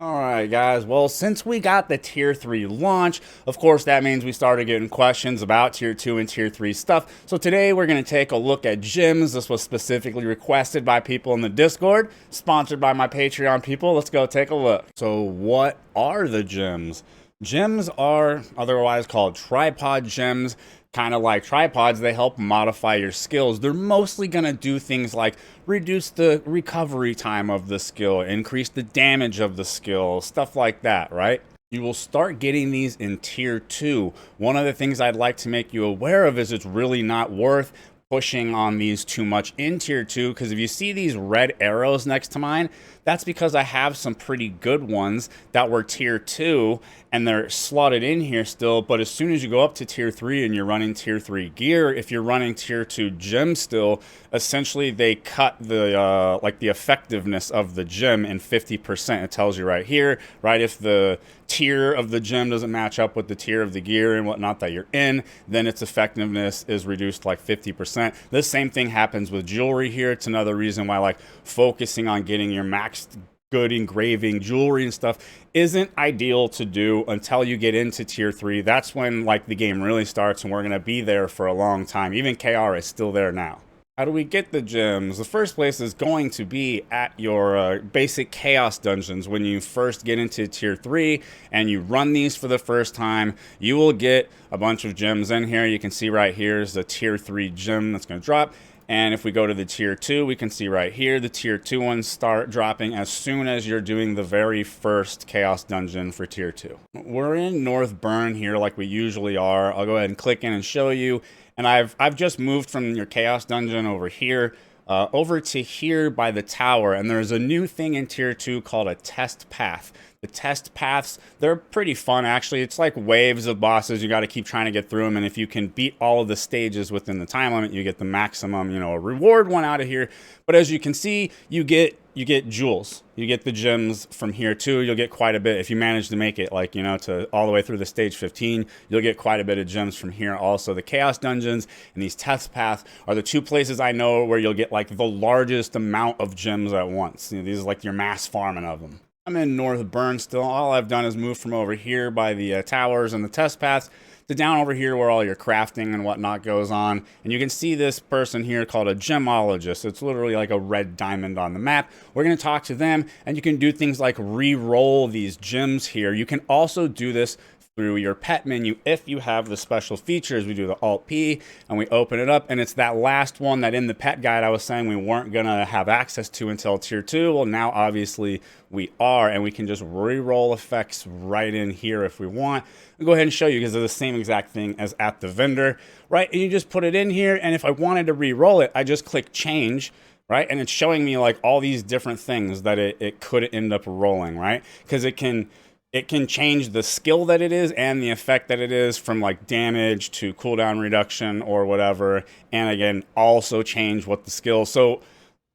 Alright guys, well since we got the tier 3 launch, of course that means we started getting questions about tier 2 and tier 3 stuff. So today we're going to take a look at gyms. This was specifically requested by people in the Discord, sponsored by my Patreon people. Let's go take a look. So what are the gyms? Gyms are otherwise called tripod gyms. Kind of like tripods, they help modify your skills. They're mostly going to do things like reduce the recovery time of the skill, increase the damage of the skill, stuff like that, right? You will start getting these in tier 2. One of the things I'd like to make you aware of is it's really not worth pushing on these too much in tier 2, because if you see these red arrows next to mine, that's because I have some pretty good ones that were tier 2 and they're slotted in here still. But as soon as you go up to tier 3 and you're running tier 3 gear, if you're running tier 2 gym still, essentially they cut the like the effectiveness of the gym in 50%. It tells you right here, right? If the tier of the gym doesn't match up with the tier of the gear and whatnot that you're in, then its effectiveness is reduced like 50%. The same thing happens with jewelry here. It's another reason why like focusing on getting your maxed good engraving jewelry and stuff isn't ideal to do until you get into tier 3. That's when like the game really starts, and we're going to be there for a long time. Even KR is still there now. How do we get the gems? The first place is going to be at your basic chaos dungeons. When you first get into tier 3 and you run these for the first time, you will get a bunch of gems in here. You can see right here is the tier 3 gem that's going to drop. And if we go to the tier 2, we can see right here, the tier 2 ones start dropping as soon as you're doing the very first chaos dungeon for tier 2. We're in North Burn here like we usually are. I'll go ahead and click in and show you. And I've just moved from your chaos dungeon over here, over to here by the tower. And there's a new thing in tier 2 called a test path. The test paths, they're pretty fun actually. It's like waves of bosses. You got to keep trying to get through them. And if you can beat all of the stages within the time limit, you get the maximum, reward one out of here. But as you can see, you get jewels. You get the gems from here too. You'll get quite a bit if you manage to make it like, to all the way through the stage 15. You'll get quite a bit of gems from here also. The chaos dungeons and these test paths are the two places I know where you'll get like the largest amount of gems at once. These are like your mass farming of them. I'm in North Burn still. All I've done is move from over here by the towers and the test paths to down over here where all your crafting and whatnot goes on. And you can see this person here called a gemologist. It's literally like a red diamond on the map. We're going to talk to them, and you can do things like re-roll these gems here. You can also do this through your pet menu if you have the special features. We do the Alt P and we open it up, and it's that last one that in the pet guide I was saying we weren't gonna have access to until tier 2. Well, now obviously we are, and we can just re-roll effects right in here if we want. I'll go ahead and show you because they're the same exact thing as at the vendor, right? And you just put it in here, and if I wanted to re-roll it, I just click change, right? And it's showing me like all these different things that it could end up rolling, right? Because it can change the skill that it is and the effect that it is, from like damage to cooldown reduction or whatever. And again, also change what the skill. So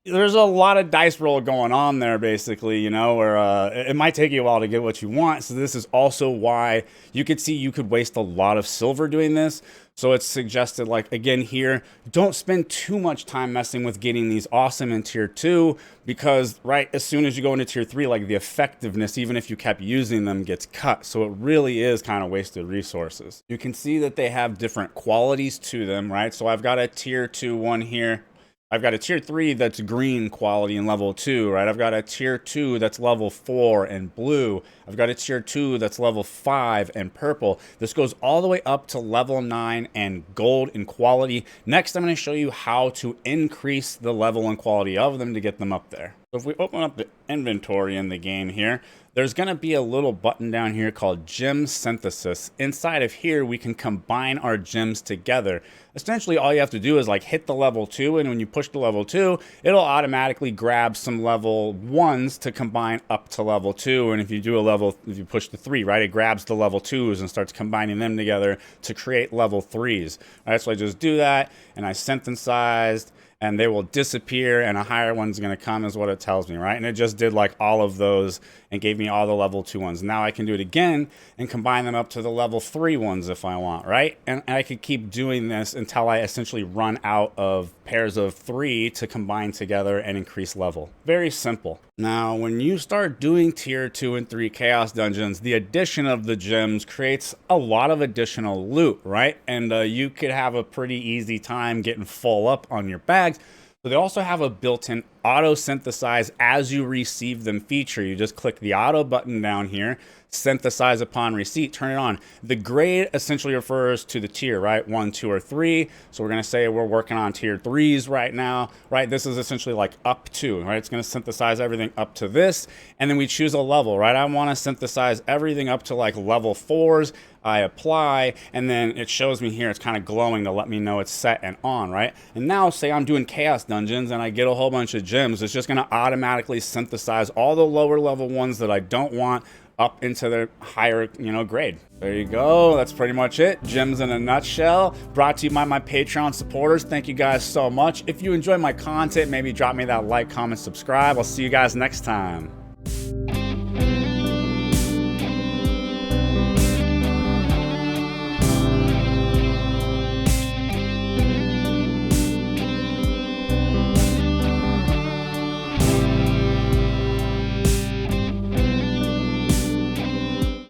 there's a lot of dice roll going on there basically, where it might take you a while to get what you want. So this is also why you could see you could waste a lot of silver doing this. So it's suggested, like, again here, don't spend too much time messing with getting these awesome in tier 2, because right as soon as you go into tier 3, like the effectiveness, even if you kept using them, gets cut. So it really is kind of wasted resources. You can see that they have different qualities to them, right? So I've got a tier 2 one here. I've got a tier 3 that's green quality and level 2, right? I've got a tier 2 that's level 4 and blue. I've got a tier 2 that's level 5 and purple. This goes all the way up to level 9 and gold in quality. Next, I'm going to show you how to increase the level and quality of them to get them up there. So if we open up the inventory in the game here, there's going to be a little button down here called Gem Synthesis. Inside of here, we can combine our gems together. Essentially, all you have to do is like hit the level 2, and when you push the level 2, it'll automatically grab some level 1s to combine up to level 2. And if you push the 3, right, it grabs the level 2s and starts combining them together to create level 3s. All right, so I just do that, and I synthesized, and they will disappear, and a higher one's going to come is what it tells me, right? And it just did like all of those and gave me all the level 2 ones. Now I can do it again and combine them up to the level 3 ones if I want, right? And I could keep doing this until I essentially run out of pairs of 3 to combine together and increase level. Very simple. Now, when you start doing tier 2 and 3 chaos dungeons, the addition of the gems creates a lot of additional loot, right? And you could have a pretty easy time getting full up on your bags. But they also have a built-in auto synthesize as you receive them feature. You just click the auto button down here, synthesize upon receipt, turn it on. The grade essentially refers to the tier, right? 1, 2, or 3. So we're gonna say we're working on tier 3s right now, right? This is essentially like up to, right? It's gonna synthesize everything up to this. And then we choose a level, right? I wanna synthesize everything up to like level 4s. I apply, and then it shows me here, it's kind of glowing to let me know it's set and on, right? And now say I'm doing chaos dungeons and I get a whole bunch of gems, it's just gonna automatically synthesize all the lower level ones that I don't want up into the higher, grade. There you go. That's pretty much it. Gems in a nutshell. Brought to you by my Patreon supporters. Thank you guys so much. If you enjoy my content, maybe drop me that like, comment, subscribe. I'll see you guys next time.